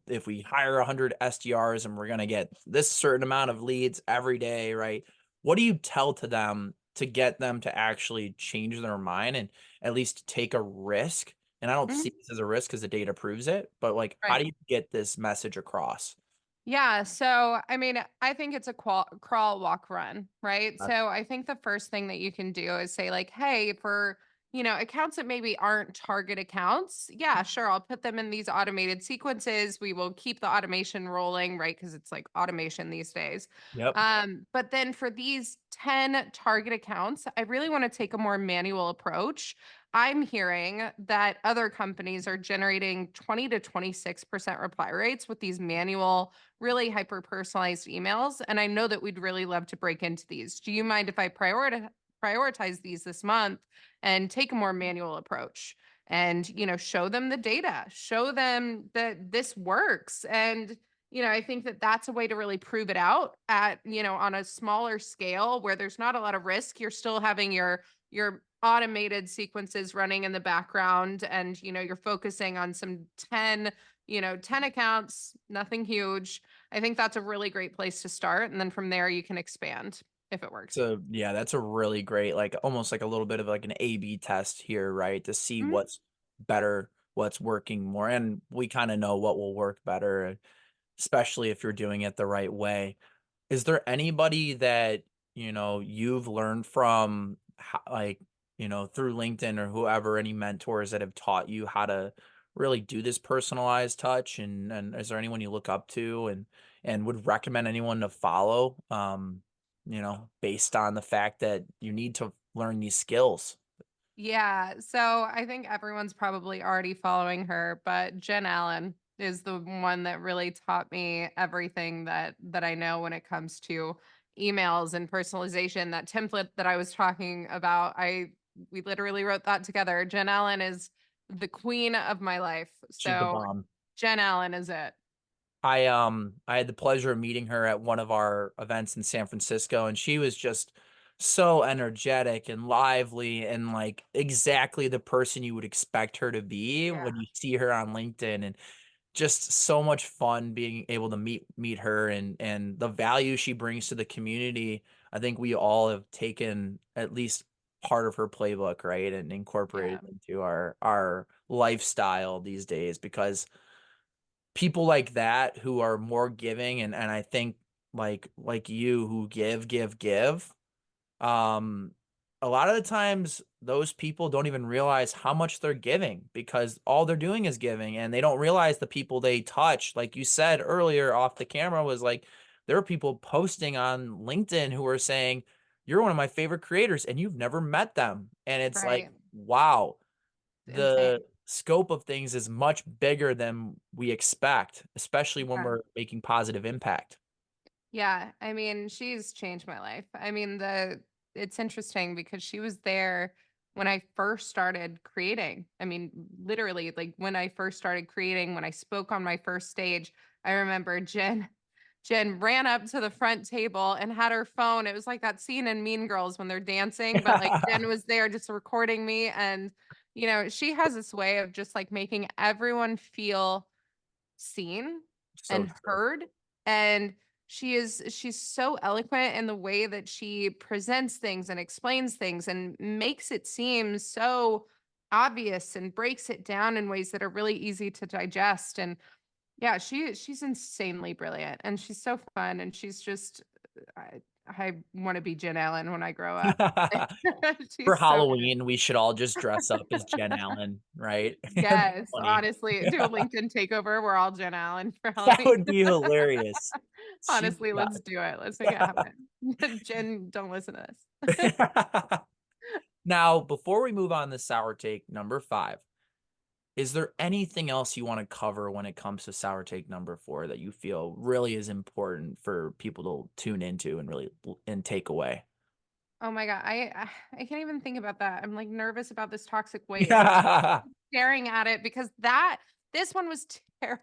if we hire 100 SDRs and we're going to get this certain amount of leads every day, right? What do you tell to them to get them to actually change their mind and at least take a risk? And I don't Mhm. see this as a risk because the data proves it, but like how Right. do you get this message across? Yeah, so I mean, I think it's a crawl, walk, run, right? So I think the first thing that you can do is say like, "Hey, for, accounts that maybe aren't target accounts, yeah, sure, I'll put them in these automated sequences. We will keep the automation rolling, right? Because it's like automation these days. Yep. But then for these 10 target accounts, I really want to take a more manual approach. I'm hearing that other companies are generating 20 to 26% reply rates with these manual, really hyper personalized emails. And I know that we'd really love to break into these. Do you mind if I prioritize these this month and take a more manual approach? And, show them the data, show them that this works. And, I think that that's a way to really prove it out at, on a smaller scale where there's not a lot of risk. You're still having your automated sequences running in the background and you're focusing on some 10 accounts, nothing huge. I think that's a really great place to start, and then from there you can expand if it works. So yeah, that's a really great, like almost like a little bit of like an A/B test here, right? To see Mhm. what's better, what's working more. And we kind of know what will work better, especially if you're doing it the right way. Is there anybody that, you've learned from, like, through LinkedIn or whoever, any mentors that have taught you how to really do this personalized touch? And is there anyone you look up to and would recommend anyone to follow, based on the fact that you need to learn these skills? Yeah, so I think everyone's probably already following her, but Jen Allen is the one that really taught me everything that I know when it comes to emails and personalization. That template that I was talking about, we literally wrote that together. Jen Allen is the queen of my life. She's the So bomb. Jen Allen is it. I had the pleasure of meeting her at one of our events in San Francisco, and she was just so energetic and lively and like exactly the person you would expect her to be Yeah. when you see her on LinkedIn, and just so much fun being able to meet her and the value she brings to the community. I think we all have taken at least part of her playbook, right, and Yeah. incorporated into our lifestyle these days, because people like that who are more giving, and I think like you, who give, A lot of the times those people don't even realize how much they're giving because all they're doing is giving, and they don't realize the people they touch. Like you said earlier off the camera, was like there are people posting on LinkedIn who are saying, "You're one of my favorite creators," and you've never met them. And it's like, Right. wow, It's insane. the scope of things is much bigger than we expect, especially when Yeah. we're making positive impact. Yeah, I mean, she's changed my life. I mean, it's interesting because she was there when I first started creating. I mean, literally, like when I first started creating, when I spoke on my first stage, I remember Jen ran up to the front table and had her phone. It was like that scene in Mean Girls when they're dancing, but like Jen was there just recording me. And, she has this way of just like making everyone feel seen So and true. heard. And she's so eloquent in the way that she presents things and explains things and makes it seem so obvious and breaks it down in ways that are really easy to digest. And yeah, she's insanely brilliant and she's so fun and she's just I want to be Jen Allen when I grow up. For She's so good. Halloween, we should all just dress up as Jen Allen, right? That'd be Yes, funny. honestly, do a LinkedIn takeover. We're all Jen Allen for That Halloween. would be hilarious. She's Honestly, let's do it. Let's make it got happen. Jen, don't listen to this. Now, before we move on to sour take number 5, is there anything else you want to cover when it comes to sour take number 4 that you feel really is important for people to tune into and really and take away? Oh my God. I can't even think about that. I'm like nervous about this toxic waste. I'm Yeah. staring at it because this one was terrible.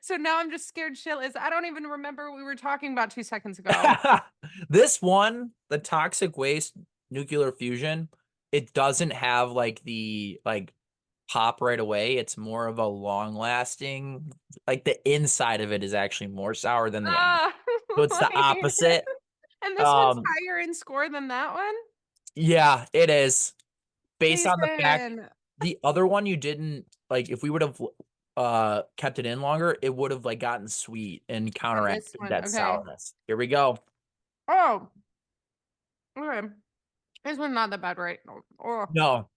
So now I'm just scared shitless. I don't even remember what we were talking about 2 seconds ago. This one, the toxic waste nuclear fusion, it doesn't have like the pop right away. It's more of a long lasting, like the inside of it is actually more sour than the out. Ah, So it's the wait. opposite. And this one's Um, higher in score than that one? yeah, it is. Based on the fact Jason. the other one you didn't like, if we would have kept it in longer, it would have like gotten sweet and And this counteracted one. that Okay. sourness. Here we go. Oh, okay. This one's not that bad, right? Oh. No,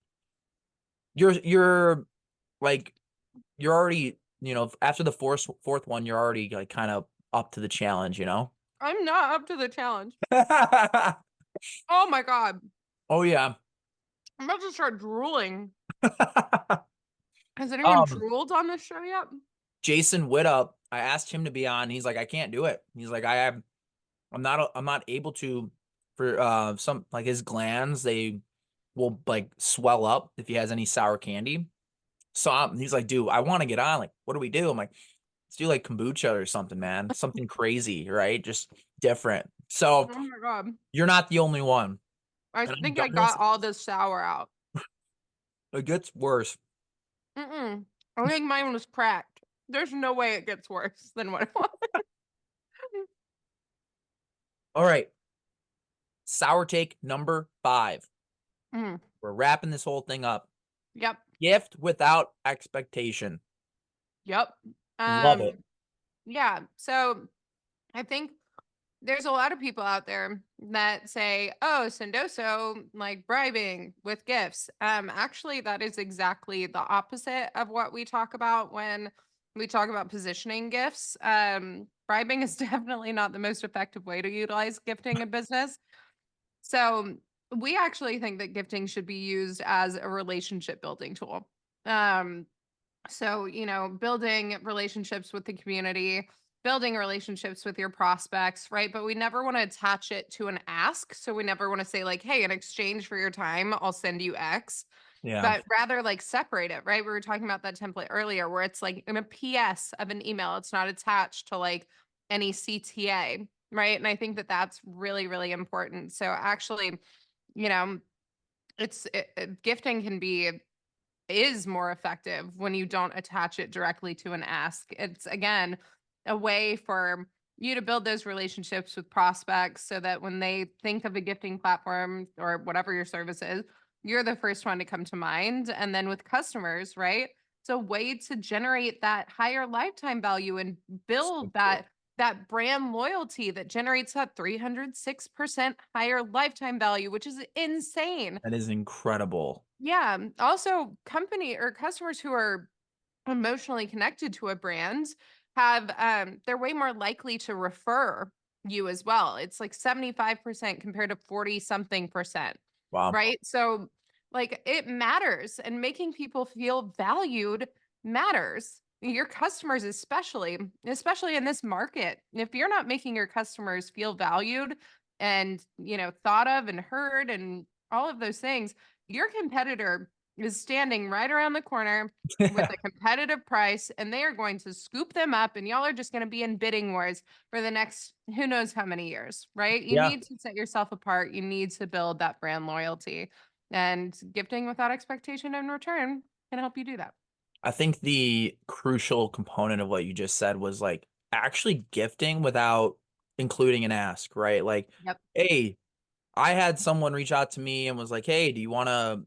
you're like you're already, after the fourth one, you're already like kind of up to the challenge, I'm not up to the challenge. Oh my God. Oh yeah. I'm about to start drooling. Has anyone Um, drooled on this show yet? Jason Widup, I asked him to be on. He's like, I can't do it. He's like, I'm not able to for some like his glands, they will like swell up if he has any sour candy. So he's like, dude, I want to get on. Like, what do we do? I'm like, let's do like kombucha or something, man. Something crazy, right? Just different. So Oh my God. you're not the only one. I And I've think done I got this. all the sour out. It gets worse. Mm-mm. I think mine was cracked. There's no way it gets worse than what it was. All right. Sour take number 5. Mm, We're wrapping this whole thing up. yep. Gift without expectation. Yep. Love it. Yeah. So I think there's a lot of people out there that say, "Oh, Sendoso, like bribing with gifts." Actually, that is exactly the opposite of what we talk about when we talk about positioning gifts. Bribing is definitely not the most effective way to utilize gifting in business. So we actually think that gifting should be used as a relationship building tool. Um, so, building relationships with the community, building relationships with your prospects, right? But we never want to attach it to an ask. So we never want to say, like, hey, in exchange for your time, I'll send you X, Yeah. but rather like separate it, right? We were talking about that template earlier where it's like in a PS of an email, it's not attached to like any CTA, right? And I think that that's really, really important. So actually, you know, gifting is more effective when you don't attach it directly to an ask. It's again a way for you to build those relationships with prospects so that when they think of a gifting platform or whatever your service is, you're the first one to come to mind. And then with customers, right? It's a way to generate that higher lifetime value and So build true. that brand loyalty that generates that 306% higher lifetime value, which is insane. That is incredible. Yeah. Also, company or customers who are emotionally connected to a brand have they're way more likely to refer you as well. It's like 75% compared to 40 something percent, Wow. right? So like it matters, and making people feel valued matters. Your customers especially in this market. If you're not making your customers feel valued and, thought of and heard and all of those things, your competitor is standing right around the corner with a competitive price, and they are going to scoop them up, and y'all are just going to be in bidding wars for the next who knows how many years, right? You Yeah. need to set yourself apart. You need to build that brand loyalty, and gifting without expectation in return can help you do that. I think the crucial component of what you just said was like actually gifting without including an ask, right? Like, Yep. hey, I had someone reach out to me and was like, hey, do you want to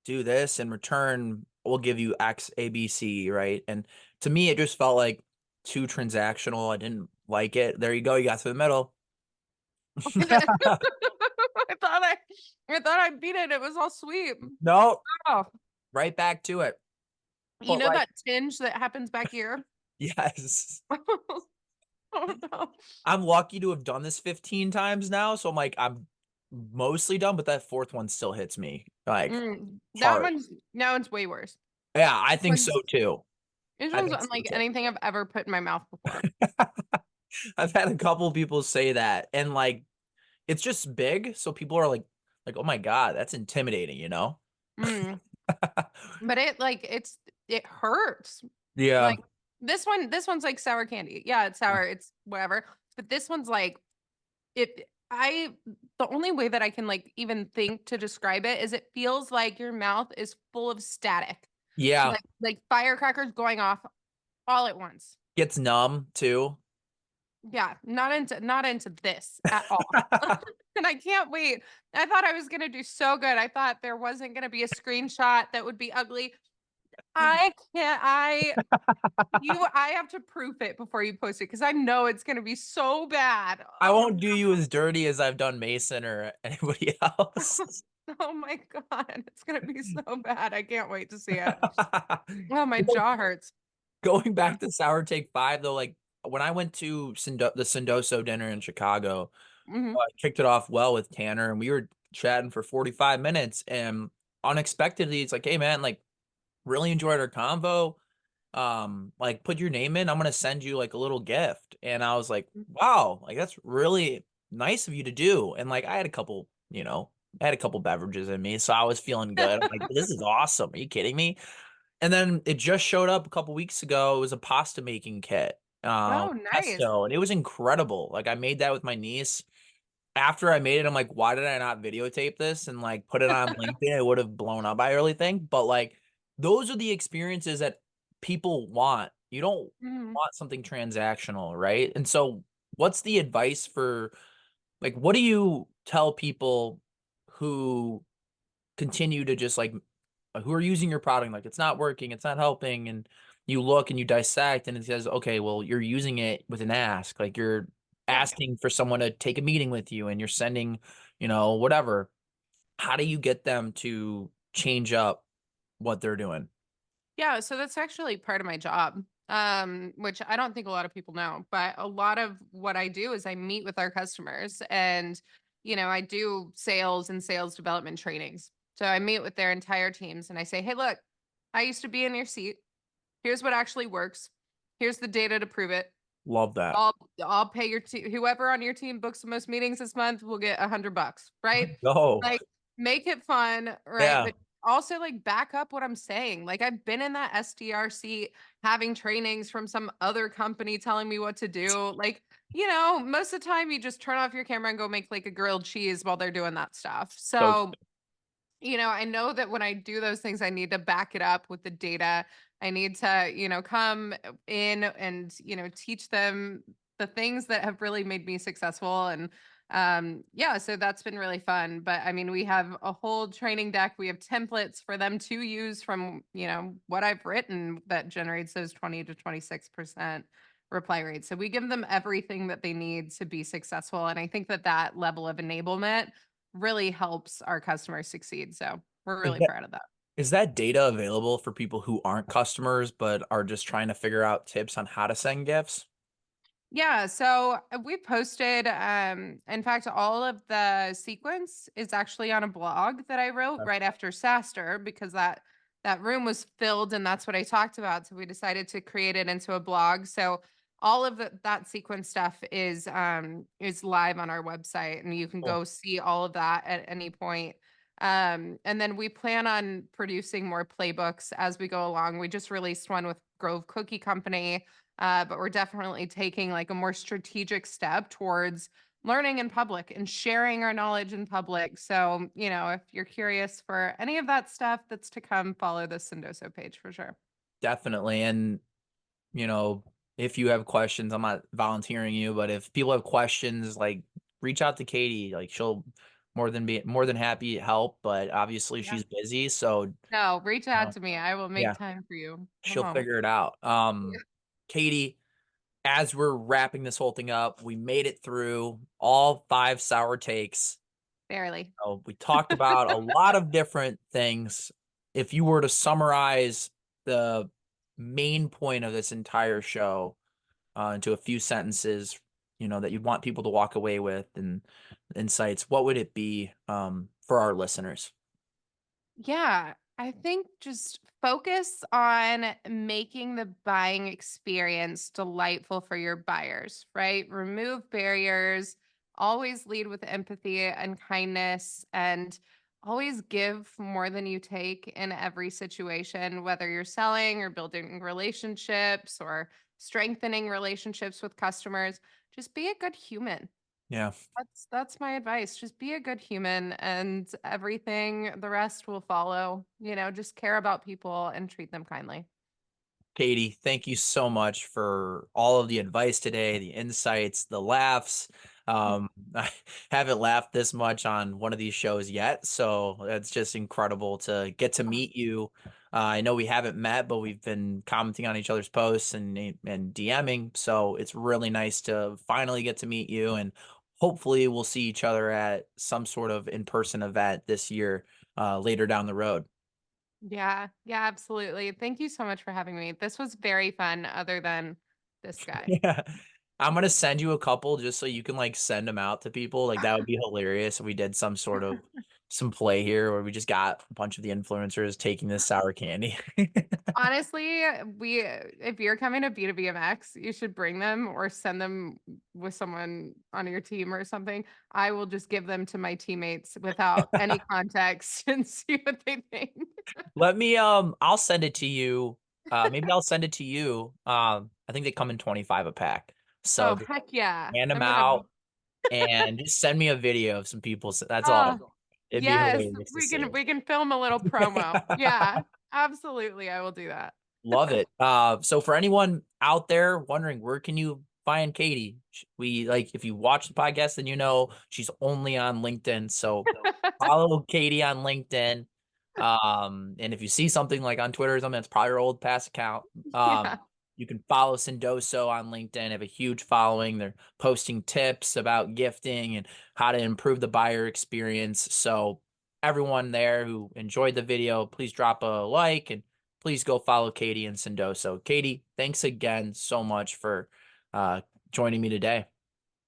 do this in return? We'll give you X, A, B, C, right? And to me, it just felt like too transactional. I didn't like it. There you go. You got through the middle. I thought I, I thought I beat it. It was all sweet. No, Oh, right back to it. you But know like, that tinge that happens back here? yes, Oh no. I'm lucky to have done this 15 times now. So I'm like, I'm mostly done, but that fourth one still hits me like That hard. one's Now it's way worse. Yeah, I think so One's too. This I one's think so unlike too. anything I've ever put in my mouth before. I've had a couple people say that, and like it's just big, so people are like, oh my God, that's intimidating, you know? Mm. But it hurts. Yeah. Like this one's like sour candy. Yeah, it's sour, it's whatever. But this one's like it I the only way that I can like even think to describe it is it feels like your mouth is full of static. Yeah. Like firecrackers going off all at once. Gets numb too. Yeah, not into this at all. And I can't wait. I thought I was gonna do so good. I thought there wasn't gonna be a screenshot that would be ugly. I can't. I have to proof it before you post it because I know it's gonna be so bad. I Oh won't do you as dirty as I've done Mason or anybody else. oh my god, it's gonna be so bad. I can't wait to see it. Oh, my jaw hurts. Going back to Sour Take 5 though, like when I went to the Sendoso dinner in Chicago, Hmm. I kicked it off well with Tanner and we were chatting for 45 minutes and unexpectedly it's like, hey man, like really enjoyed our convo. Like put your name in. I'm gonna send you like a little gift. And I was like, wow, like that's really nice of you to do. And like I had a couple, I had a couple beverages in me, so I was feeling good. I'm like, this is awesome. Are you kidding me? And then it just showed up a couple weeks ago. It was a pasta making kit, Oh, nice. pesto, and it was incredible. Like I made that with my niece. After I made it, I'm like, why did I not videotape this and like put it on LinkedIn? It would have blown up, I really think. But like those are the experiences that people want. You don't Mhm. want something transactional, right? And so what's the advice for like what do you tell people who continue to just like who are using your product like it's not working, it's not helping, and you look and you dissect and it says, okay, well, you're using it with an ask, like you're Yeah. asking for someone to take a meeting with you and you're sending, whatever. How do you get them to change up what they're doing? Yeah, so that's actually part of my job, which I don't think a lot of people know. But a lot of what I do is I meet with our customers, and I do sales and sales development trainings. So I meet with their entire teams and I say, "Hey, look, I used to be in your seat. Here's what actually works. Here's the data to prove it. Love that. I'll pay your whoever on your team books the most meetings this month will get $100, right? Go. Like make it fun, right? Yeah. But also like back up what I'm saying. Like I've been in that SDR seat having trainings from some other company telling me what to do. Like, most of the time you just turn off your camera and go make like a grilled cheese while they're doing that stuff. So So I know that when I do those things, I need to back it up with the data. I need to, come in and, teach them the things that have really made me successful. And yeah, so that's been really fun. But I mean, we have a whole training deck. We have templates for them to use from, what I've written that generates those 20 to 26% reply rate. So we give them everything that they need to be successful. And I think that that level of enablement really helps our customers succeed. So we're Is really that proud of that. is that data available for people who aren't customers but are just trying to figure out tips on how to send gifts? Yeah, so we posted in fact all of the sequence is actually on a blog that I wrote right after SaaStr because that room was filled and that's what I talked about. So we decided to create it into a blog. So all of that sequence stuff is live on our website and you can Cool. go see all of that at any point. And then we plan on producing more playbooks as we go along. We just released one with Grove Cookie Company, but we're definitely taking like a more strategic step towards learning in public and sharing our knowledge in public. So, if you're curious for any of that stuff that's to come, follow the Sendoso page for sure. Definitely. And, you know, if you have questions, I'm not volunteering you, but if people have questions, like reach out to Katie. Like she'll be more than happy to help, but obviously Yeah. she's busy. So, No, reach out uh, to me. I will make yeah, time for you. Come she'll on. figure it out. Yeah. Katie, as we're wrapping this whole thing up, we made it through all 5 sour takes. Barely. We talked about a lot of different things. If you were to summarize the main point of this entire show into a few sentences, that you'd want people to walk away with and insights, what would it be for our listeners? Yeah, I think just focus on making the buying experience delightful for your buyers, right? Remove barriers, always lead with empathy and kindness, and always give more than you take in every situation, whether you're selling or building relationships or strengthening relationships with customers. Just be a good human. Yeah. That's my advice. Just be a good human and everything the rest will follow. Just care about people and treat them kindly. Katie, thank you so much for all of the advice today, the insights, the laughs. I haven't laughed this much on one of these shows yet, so that's just incredible to get to meet you. I know we haven't met, but we've been commenting on each other's posts and DMing, so it's really nice to finally get to meet you, and hopefully we'll see each other at some sort of in-person event this year, later down the road. Yeah, yeah, absolutely. Thank you so much for having me. This was very fun, other than this guy. Yeah. I'm gonna send you a couple just so you can like send them out to people. Like that would be hilarious if we did some play here where we just got a bunch of the influencers taking this sour candy. Honestly, if you're coming to B2BMX, you should bring them or send them with someone on your team or something. I will just give them to my teammates without any context and see what they think. Let me I'll send it to you. Maybe I'll send it to you. I think they come in 25 a pack. So Oh, just heck yeah. hand them I'm gonna out and just send me a video of some people. That's all. Oh, It'd be yes, hilarious to we see. can we can film a little promo. Yeah, absolutely, I will do that. Love it. So for anyone out there wondering where can you find Katie, we like if you watch the podcast, then she's only on LinkedIn. So follow Katie on LinkedIn. And if you see something like on Twitter or something, that's probably your old past account. Yeah, You can follow Sendoso on LinkedIn. They have a huge following. They're posting tips about gifting and how to improve the buyer experience. So everyone there who enjoyed the video, please drop a like and please go follow Katie and Sendoso. Katie, thanks again so much for joining me today.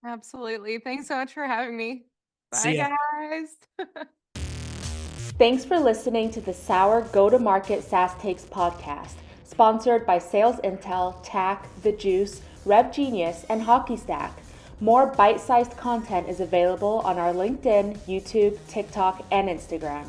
absolutely. Thanks so much for having me. Bye, See ya. guys. Thanks for listening to the Sour Go to Market SaaS Takes podcast, sponsored by Sales Intel, TAC, The Juice, Rev Genius, and Hockey Stack. More bite-sized content is available on our LinkedIn, YouTube, TikTok, and Instagram.